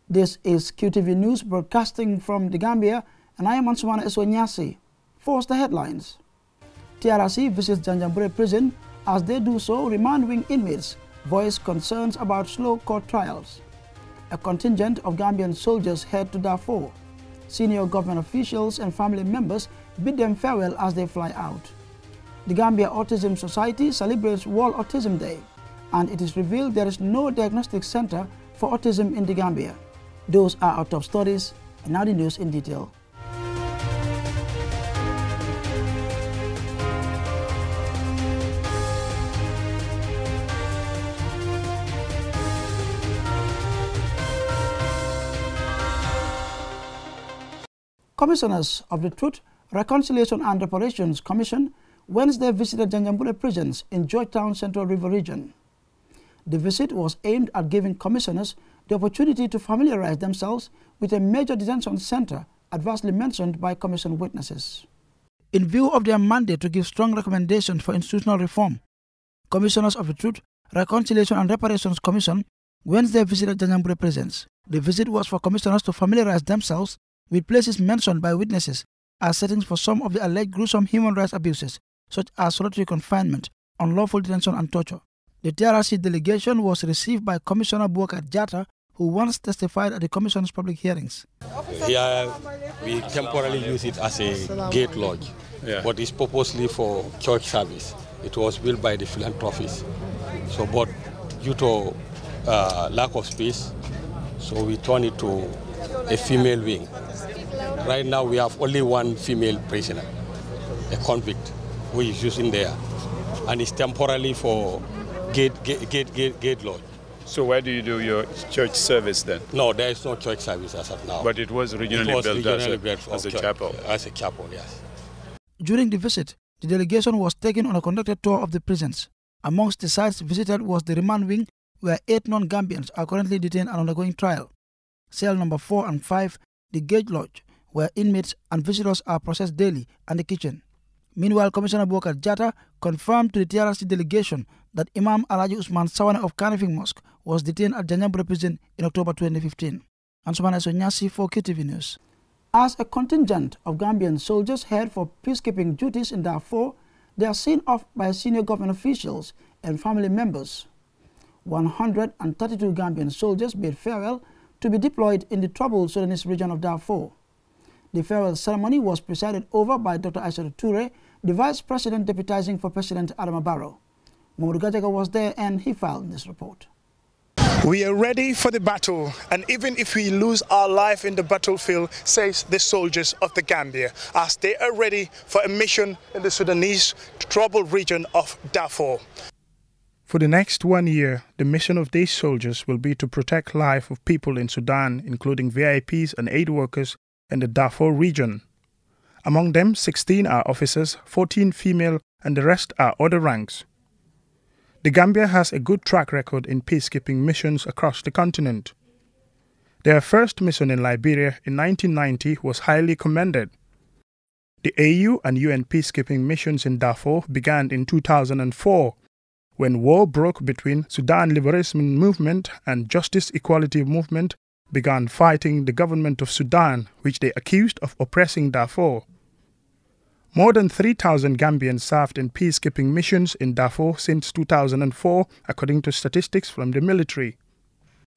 This is QTV News broadcasting from the Gambia, and I am Ansumana Esonyasi. First, the headlines. TRC visits Janjanbureh prison. As they do so, remand wing inmates voice concerns about slow court trials. A contingent of Gambian soldiers head to Darfur. Senior government officials and family members bid them farewell as they fly out. The Gambia Autism Society celebrates World Autism Day, and it is revealed there is no diagnostic center for autism in the Gambia. Those are our top stories, and now the news in detail. Commissioners of the Truth, Reconciliation and Reparations Commission Wednesday visited Janjanbureh prisons in Georgetown Central River region. The visit was aimed at giving commissioners the opportunity to familiarize themselves with a major detention center adversely mentioned by commission witnesses. In view of their mandate to give strong recommendations for institutional reform, Commissioners of the Truth, Reconciliation and Reparations Commission Wednesday visited Janjanbureh prisons. The visit was for commissioners to familiarize themselves with places mentioned by witnesses as settings for some of the alleged gruesome human rights abuses, such as solitary confinement, unlawful detention and torture. The TRC delegation was received by Commissioner Boubacar Jatta, who once testified at the Commission's public hearings. Here, we temporarily use it as a gate lodge, but it's purposely for church service. It was built by the philanthropists. So, but due to lack of space, so we turned it to a female wing. Right now, we have only one female prisoner, a convict, who is using there, and it's temporarily for gate lodge. So where do you do your church service then? No, there is no church service as of now. But it was originally built as a chapel? As a chapel, yes. During the visit, the delegation was taken on a conducted tour of the prisons. Amongst the sites visited was the remand wing, where 8 non-Gambians are currently detained and undergoing trial. Cell number 4 and 5, the gate lodge, where inmates and visitors are processed daily, and the kitchen. Meanwhile, Commissioner Boubacar Jatta confirmed to the TRC delegation that Imam Alhaji Usman Sawane of Kanifing Mosque was detained at Janjanbureh prison in October 2015. Ansumana Esonyasi for QTV News. As a contingent of Gambian soldiers head for peacekeeping duties in Darfur, they are seen off by senior government officials and family members. 132 Gambian soldiers bid farewell to be deployed in the troubled Sudanese region of Darfur. The farewell ceremony was presided over by Dr. Aissatou Touré, the Vice President deputizing for President Adama Barrow. Mamadou Gajaga was there and he filed this report. We are ready for the battle, and even if we lose our life in the battlefield, says the soldiers of the Gambia, as they are ready for a mission in the Sudanese troubled region of Darfur. For the next 1 year, the mission of these soldiers will be to protect life of people in Sudan, including VIPs and aid workers in the Darfur region. Among them, 16 are officers, 14 female, and the rest are other ranks. The Gambia has a good track record in peacekeeping missions across the continent. Their first mission in Liberia in 1990 was highly commended. The AU and UN peacekeeping missions in Darfur began in 2004, when war broke between Sudan Liberation Movement and Justice Equality Movement began fighting the government of Sudan, which they accused of oppressing Darfur. More than 3,000 Gambians served in peacekeeping missions in Darfur since 2004, according to statistics from the military.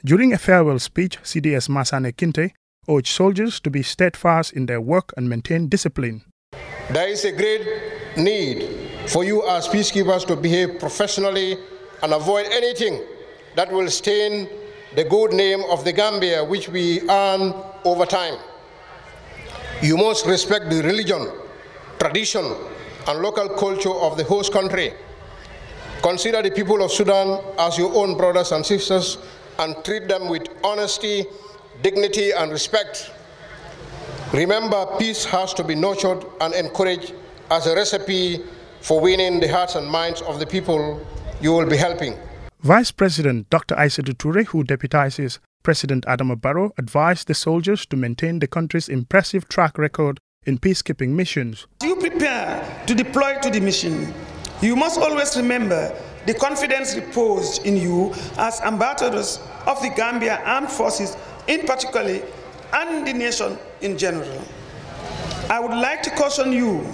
During a farewell speech, CDS Masane Kinte urged soldiers to be steadfast in their work and maintain discipline. There is a great need for you as peacekeepers to behave professionally and avoid anything that will stain the good name of the Gambia, which we earn over time. You must respect the religion, tradition, and local culture of the host country. Consider the people of Sudan as your own brothers and sisters and treat them with honesty, dignity, and respect. Remember, peace has to be nurtured and encouraged as a recipe for winning the hearts and minds of the people you will be helping. Vice President Dr. Aissatou Touré, who deputizes President Adama Barrow, advised the soldiers to maintain the country's impressive track record in peacekeeping missions. As you prepare to deploy to the mission, you must always remember the confidence reposed in you as ambassadors of the Gambia Armed Forces in particular and the nation in general. I would like to caution you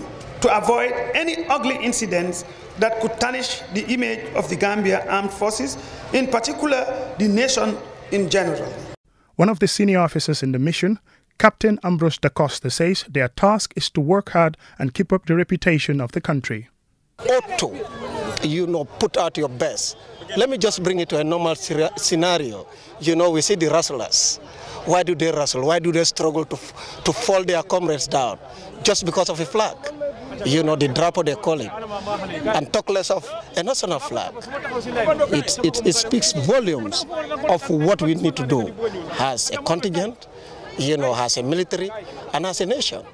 to avoid any ugly incidents that could tarnish the image of the Gambia Armed Forces, in particular the nation in general. One of the senior officers in the mission, Captain Ambrose da Costa, says their task is to work hard and keep up the reputation of the country. Ought to, put out your best. Let me just bring it to a normal scenario. We see the wrestlers. Why do they wrestle? Why do they struggle to fall their comrades down? Just because of a flag. The Darfur they call it. And talk less of a national flag. It speaks volumes of what we need to do as a contingent, as a military, and as a nation.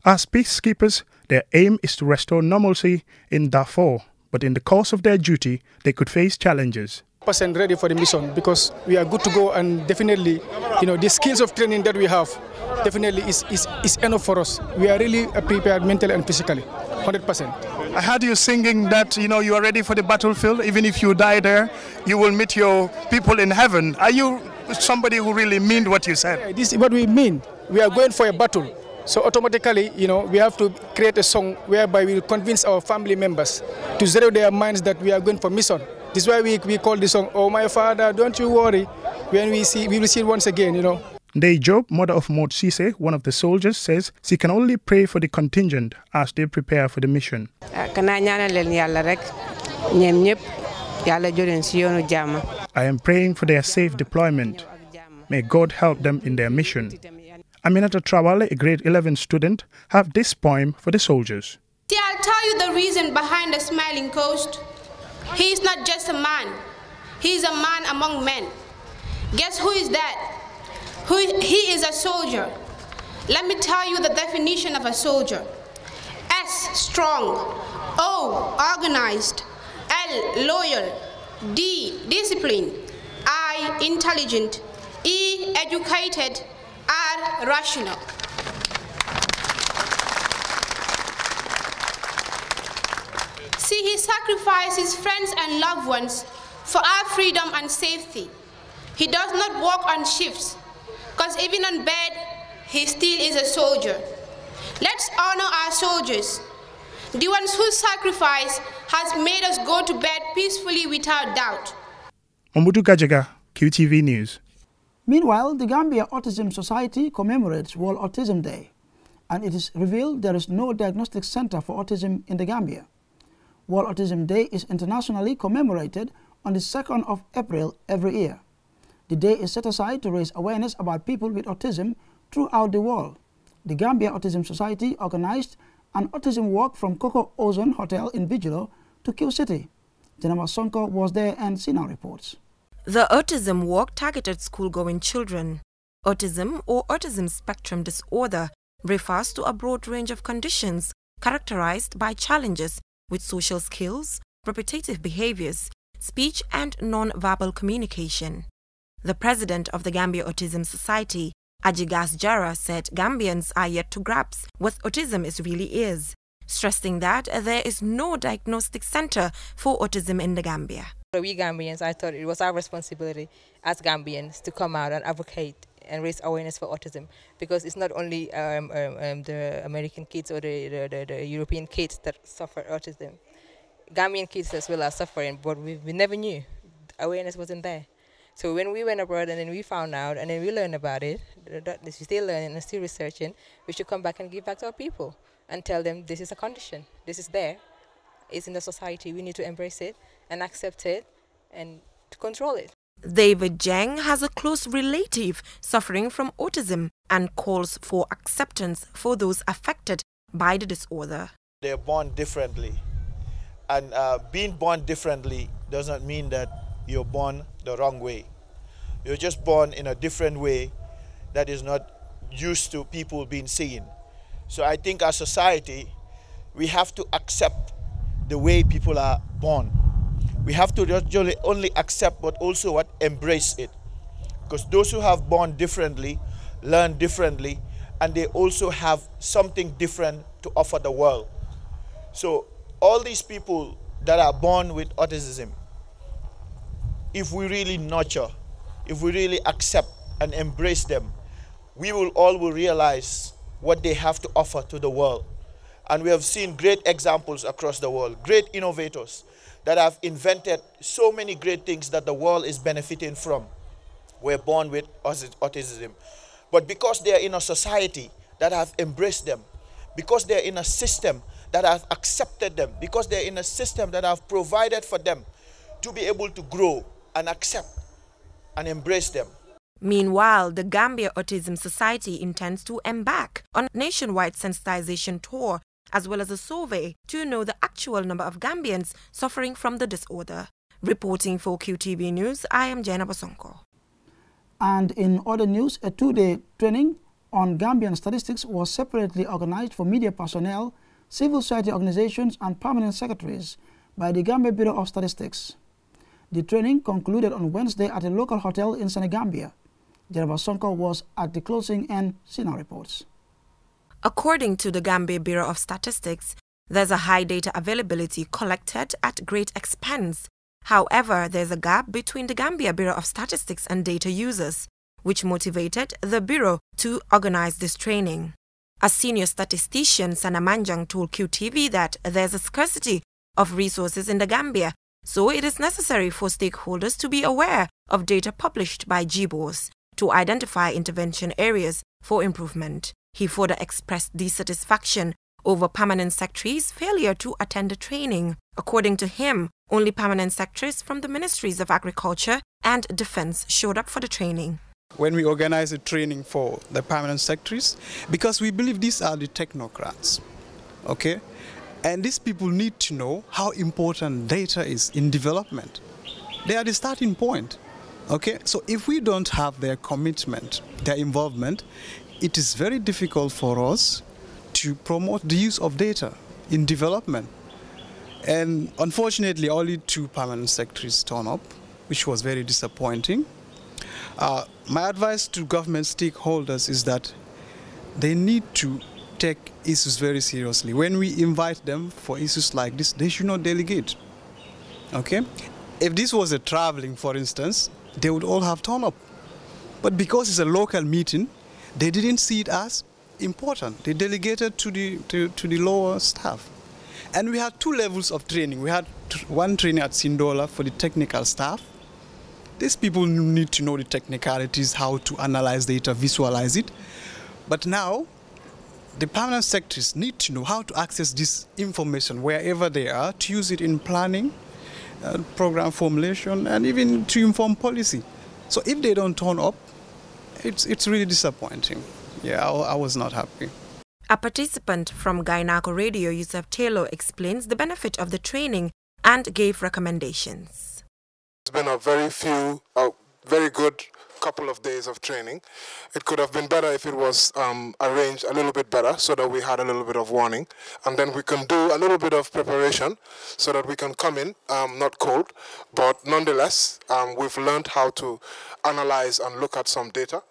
As peacekeepers, their aim is to restore normalcy in Darfur, but in the course of their duty, they could face challenges. Ready for the mission because we are good to go, and definitely, the skills of training that we have definitely is enough for us. We are really prepared mentally and physically, 100%. I heard you singing that you are ready for the battlefield. Even if you die there, you will meet your people in heaven. Are you somebody who really mean what you said? Yeah, this is what we mean. We are going for a battle. So automatically, we have to create a song whereby we will convince our family members to zero their minds that we are going for mission. This is why we call the song, "Oh my Father, don't you worry." When we will see it once again, Ndeye Job, mother of Maud Cisse, one of the soldiers, says she can only pray for the contingent as they prepare for the mission. I am praying for their safe deployment. May God help them in their mission. Aminata Trawale, a grade 11 student, have this poem for the soldiers. See, I'll tell you the reason behind the smiling coast. He is not just a man. He is a man among men. Guess who is that? He is a soldier. Let me tell you the definition of a soldier. S, strong. O, organized. L, loyal. D, disciplined. I, intelligent. E, educated. R, rational. See, he sacrificed his friends and loved ones for our freedom and safety. He does not work on shifts, because even on bed, he still is a soldier. Let's honor our soldiers, the ones whose sacrifice has made us go to bed peacefully without doubt. Omudu Gajaga, QTV News. Meanwhile, the Gambia Autism Society commemorates World Autism Day, and it is revealed there is no diagnostic center for autism in the Gambia. World Autism Day is internationally commemorated on the 2nd of April every year. The day is set aside to raise awareness about people with autism throughout the world. The Gambia Autism Society organized an autism walk from Coco Ozone Hotel in Vigilo to Kew City. Jenama Sonko was there and Sina reports. The autism walk targeted school-going children. Autism or autism spectrum disorder refers to a broad range of conditions characterized by challenges with social skills, repetitive behaviors, speech and non-verbal communication. The president of the Gambia Autism Society, Ajigas Jara, said Gambians are yet to grasp what autism really is, stressing that there is no diagnostic center for autism in the Gambia. We Gambians, I thought it was our responsibility as Gambians to come out and advocate and raise awareness for autism, because it's not only the American kids or the European kids that suffer autism. Gambian kids as well are suffering, but we never knew. Awareness wasn't there. So when we went abroad and then we found out and then we learned about it, we're still learning and still researching, we should come back and give back to our people and tell them this is a condition, this is there, it's in the society, we need to embrace it and accept it and to control it. David Jeng has a close relative suffering from autism and calls for acceptance for those affected by the disorder. They're born differently, and being born differently doesn't mean that you're born the wrong way. You're just born in a different way that is not used to people being seen. So I think as society, we have to accept the way people are born. We have to not only accept, but also embrace it. Because those who have born differently, learn differently, and they also have something different to offer the world. So all these people that are born with autism, if we really nurture, if we really accept and embrace them, we will all realize what they have to offer to the world. And we have seen great examples across the world, great innovators that have invented so many great things that the world is benefiting from. We're born with autism. But because they are in a society that have embraced them, because they're in a system that have accepted them, because they're in a system that have provided for them to be able to grow and accept and embrace them. Meanwhile, the Gambia Autism Society intends to embark on a nationwide sensitization tour as well as a survey to know the actual number of Gambians suffering from the disorder. Reporting for QTV News, I am Jenna Basonko. And in other news, a two-day training on Gambian statistics was separately organized for media personnel, civil society organizations and permanent secretaries by the Gambia Bureau of Statistics. The training concluded on Wednesday at a local hotel in Senegambia. Jenna Basonko was at the closing and Sina reports. According to the Gambia Bureau of Statistics, there's a high data availability collected at great expense. However, there's a gap between the Gambia Bureau of Statistics and data users, which motivated the Bureau to organize this training. A senior statistician, Sana Manjang, told QTV that there's a scarcity of resources in the Gambia, so it is necessary for stakeholders to be aware of data published by GBOS to identify intervention areas for improvement. He further expressed dissatisfaction over permanent secretaries' failure to attend the training. According to him, only permanent secretaries from the Ministries of Agriculture and Defense showed up for the training. When we organize a training for the permanent secretaries, because we believe these are the technocrats, okay? And these people need to know how important data is in development. They are the starting point, okay? So if we don't have their commitment, their involvement, it is very difficult for us to promote the use of data in development. And unfortunately, only 2 permanent secretaries turned up, which was very disappointing. My advice to government stakeholders is that they need to take issues very seriously. When we invite them for issues like this, they should not delegate. Okay? If this was a traveling, for instance, they would all have turned up. But because it's a local meeting, they didn't see it as important. They delegated to the lower staff. And we had 2 levels of training. We had one training at Sindola for the technical staff. These people need to know the technicalities, how to analyze data, visualize it. But now, the permanent secretaries need to know how to access this information wherever they are, to use it in planning, program formulation, and even to inform policy. So if they don't turn up, it's really disappointing. Yeah, I was not happy. A participant from Gainako Radio, Yusuf Taylor, explains the benefit of the training and gave recommendations. It's been a very good couple of days of training. It could have been better if it was arranged a little bit better so that we had a little bit of warning. And then we can do a little bit of preparation so that we can come in, not cold, but nonetheless, we've learned how to analyze and look at some data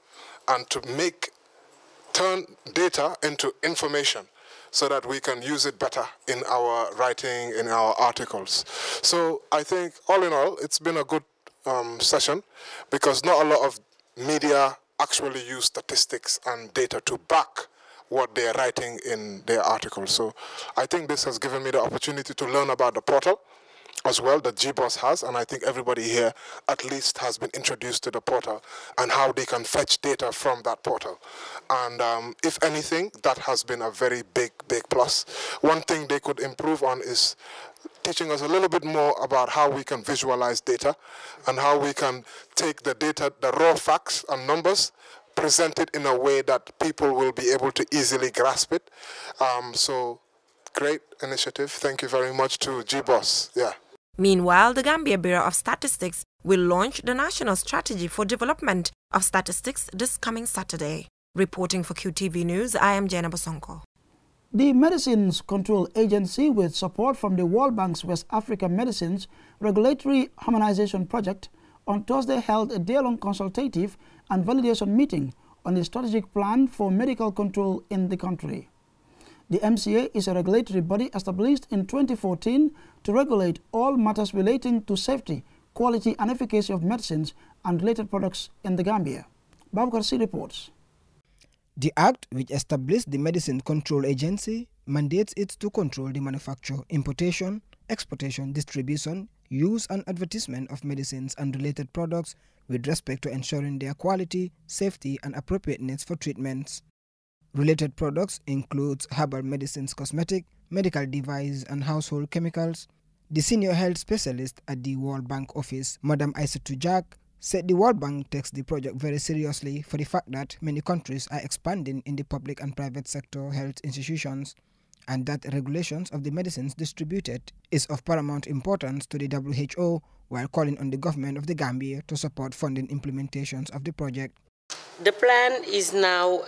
and to turn data into information so that we can use it better in our writing, in our articles. So I think all in all, it's been a good session because not a lot of media actually use statistics and data to back what they're writing in their articles. So I think this has given me the opportunity to learn about the portal as well that GBOS has, and I think everybody here at least has been introduced to the portal and how they can fetch data from that portal. And if anything, that has been a very big plus. One thing they could improve on is teaching us a little bit more about how we can visualize data and how we can take the data, the raw facts and numbers, present it in a way that people will be able to easily grasp it. So great initiative. Thank you very much to GBOS. Yeah. Meanwhile, the Gambia Bureau of Statistics will launch the National Strategy for Development of Statistics this coming Saturday. Reporting for QTV News, I am Jenna Basonko. The Medicines Control Agency, with support from the World Bank's West Africa Medicines Regulatory Harmonization Project, on Thursday held a day-long consultative and validation meeting on the strategic plan for medical control in the country. The MCA is a regulatory body established in 2014 to regulate all matters relating to safety, quality and efficacy of medicines and related products in the Gambia. Babakar C reports. The Act, which established the Medicine Control Agency, mandates it to control the manufacture, importation, exportation, distribution, use and advertisement of medicines and related products with respect to ensuring their quality, safety and appropriateness for treatments. Related products include herbal medicines, cosmetic, medical devices and household chemicals. The senior health specialist at the World Bank office, Madam Aissatou Jack, said the World Bank takes the project very seriously for the fact that many countries are expanding in the public and private sector health institutions, and that regulations of the medicines distributed is of paramount importance to the WHO, while calling on the government of the Gambia to support funding implementations of the project. The plan is now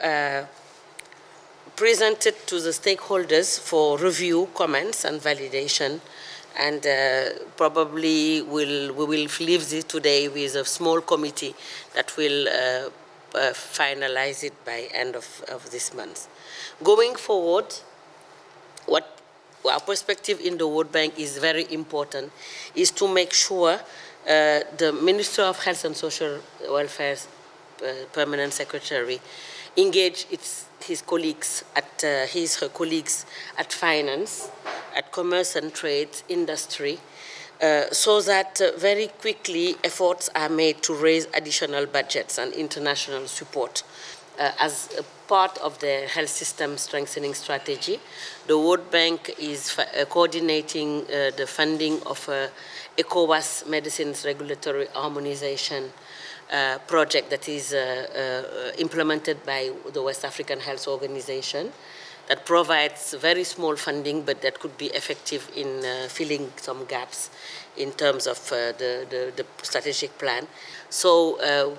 presented to the stakeholders for review, comments and validation, and probably we will leave it today with a small committee that will finalize it by end of this month. Going forward, what our perspective in the World Bank is very important is to make sure the Minister of Health and Social Welfare's Permanent Secretary engage her colleagues at finance, at commerce and trade, industry, so that very quickly efforts are made to raise additional budgets and international support. As a part of the health system strengthening strategy, the World Bank is coordinating the funding of ECOWAS Medicines Regulatory Harmonization project that is implemented by the West African Health Organization, that provides very small funding, but that could be effective in filling some gaps in terms of the strategic plan. So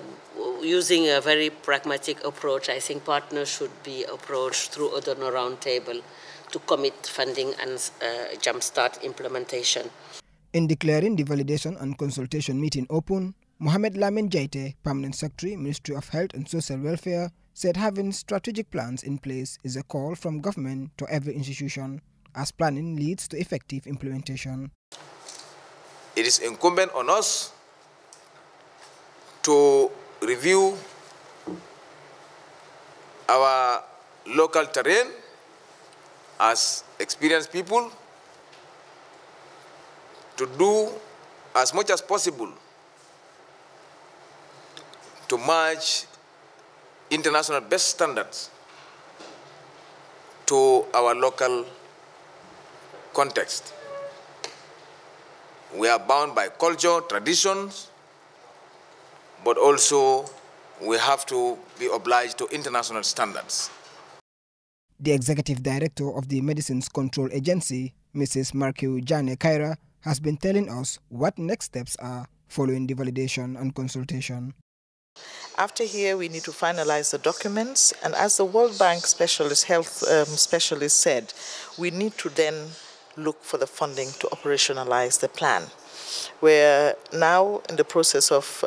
using a very pragmatic approach, I think partners should be approached through a donor roundtable to commit funding and jumpstart implementation. In declaring the validation and consultation meeting open, Mohamed Lamin Jaite, Permanent Secretary, Ministry of Health and Social Welfare, said having strategic plans in place is a call from government to every institution, as planning leads to effective implementation. It is incumbent on us to review our local terrain as experienced people, to do as much as possible to match international best standards to our local context. We are bound by culture, traditions, but also we have to be obliged to international standards. The Executive Director of the Medicines Control Agency, Mrs. Markiu Jane Kaira, has been telling us what next steps are following the validation and consultation. After here, we need to finalize the documents, and as the World Bank specialist, health specialist said, we need to then look for the funding to operationalize the plan. We're now in the process of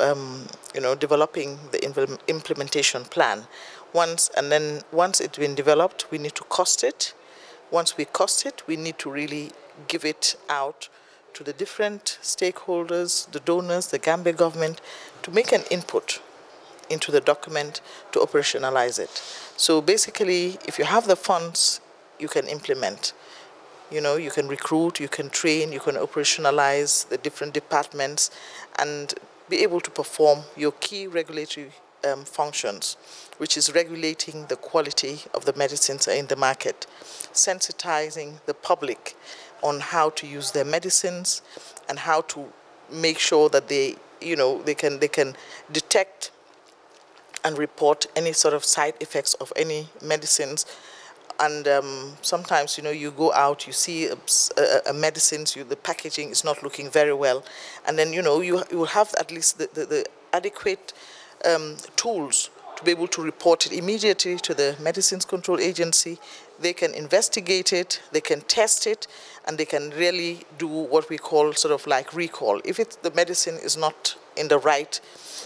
developing the implementation plan. Once it's been developed, we need to cost it. Once we cost it, we need to really give it out to the different stakeholders, the donors, the Gambia government, to make an input into the document to operationalize it. So basically, if you have the funds, you can implement. You can recruit, you can train, you can operationalize the different departments and be able to perform your key regulatory functions, which is regulating the quality of the medicines in the market, sensitizing the public on how to use their medicines and how to make sure that they can detect and report any sort of side effects of any medicines. And sometimes, you go out, you see a medicine, the packaging is not looking very well. And then, you will have at least the adequate tools to be able to report it immediately to the Medicines Control Agency. They can investigate it, they can test it, and they can really do what we call sort of like recall. If the medicine is not in the right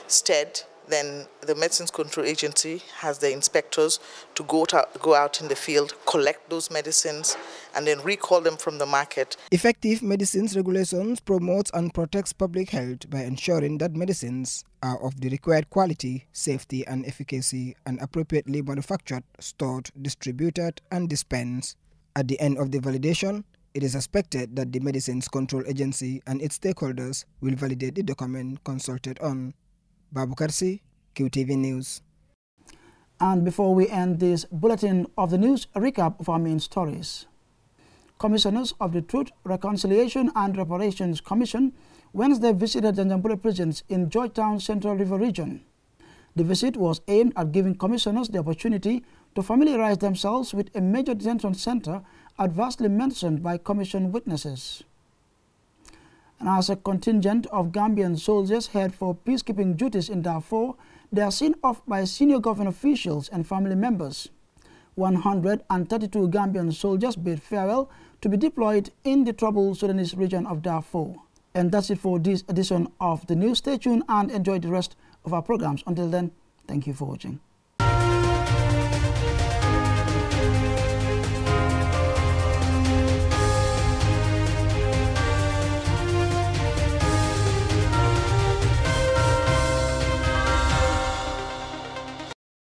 stead, then the Medicines Control Agency has the inspectors to go out in the field, collect those medicines, and then recall them from the market. Effective medicines regulations promotes and protects public health by ensuring that medicines are of the required quality, safety, and efficacy, and appropriately manufactured, stored, distributed, and dispensed. At the end of the validation, it is expected that the Medicines Control Agency and its stakeholders will validate the document consulted on. Babu Karsi, QTV News. And before we end this bulletin of the news, a recap of our main stories. Commissioners of the Truth, Reconciliation and Reparations Commission Wednesday visited Janjanbureh prisons in Georgetown Central River Region. The visit was aimed at giving commissioners the opportunity to familiarize themselves with a major detention center adversely mentioned by commission witnesses. And as a contingent of Gambian soldiers head for peacekeeping duties in Darfur, they are seen off by senior government officials and family members. 132 Gambian soldiers bid farewell to be deployed in the troubled Sudanese region of Darfur. And that's it for this edition of the news. Stay tuned and enjoy the rest of our programs. Until then, thank you for watching.